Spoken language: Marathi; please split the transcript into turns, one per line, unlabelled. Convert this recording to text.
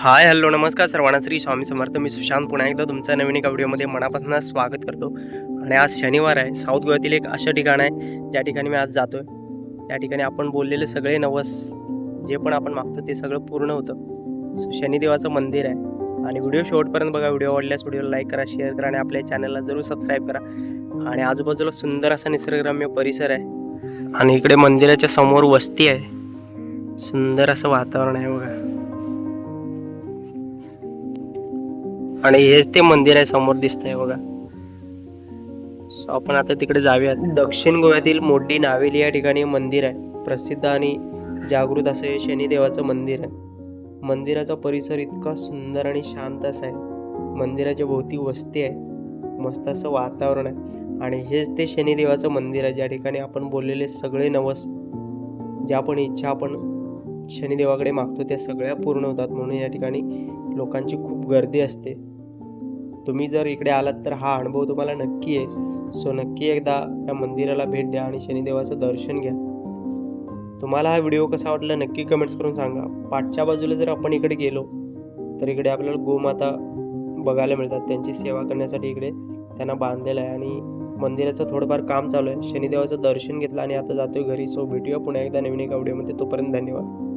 हाय हॅलो नमस्कार सर्वांना, श्री स्वामी समर्थ. मी सुशांत पुन्हा एकदा तुमच्या नवीन एका व्हिडिओमध्ये मनापासून स्वागत करतो. आणि आज शनिवार आहे. साऊथ गोव्यातील एक असं ठिकाण आहे ज्या ठिकाणी मी आज जातो आहे. त्या ठिकाणी आपण बोललेले सगळे नवस जे पण आपण मागतो ते सगळं पूर्ण होतं. शनिदेवाचं मंदिर आहे आणि व्हिडिओ शेवटपर्यंत बघा. व्हिडिओ आवडल्यास व्हिडिओला लाईक करा, शेअर करा आणि आपल्या चॅनलला जरूर सबस्क्राईब करा. आणि आजूबाजूला सुंदर असा निसर्गरम्य परिसर आहे आणि इकडे मंदिराच्या समोर वस्ती आहे. सुंदर असं वातावरण आहे बघा. आणि हेच ते मंदिर आहे, समोर दिसतंय बघा. आपण आता तिकडे जाऊयात. दक्षिण गोव्यातील मोठी नावेली या ठिकाणी मंदिर आहे. प्रसिद्ध आणि जागृत असं हे शनिदेवाचं मंदिर आहे. मंदिराचा परिसर इतका सुंदर आणि शांत असा आहे. मंदिराच्या भोवती वस्ती आहे, मस्त असं वातावरण आहे. आणि हेच ते शनिदेवाचं मंदिर आहे ज्या ठिकाणी आपण बोललेले सगळे नवस, ज्या पण इच्छा आपण शनिदेवाकडे मागतो त्या सगळ्या पूर्ण होतात. म्हणून या ठिकाणी लोकांची खूप गर्दी असते. तुम्ही जर इकडे आलात तर हा अनुभव तुम्हाला नक्की आहे. सो नक्की एकदा या मंदिराला भेट द्या आणि शनिदेवाचं दर्शन घ्या. तुम्हाला हा व्हिडिओ कसा वाटला नक्की कमेंट्स करून सांगा. पाठच्या बाजूला जर आपण इकडे गेलो तर इकडे आपल्याला गोमाता बघायला मिळतात. त्यांची सेवा करण्यासाठी इकडे त्यांना बांधलेलं आहे आणि मंदिराचं थोडंफार काम चालू आहे. शनिदेवाचं दर्शन घेतलं आणि आता जातोय घरी. सो भेटूया पुन्हा एकदा नवीन एका व्हिडिओमध्ये. तोपर्यंत धन्यवाद.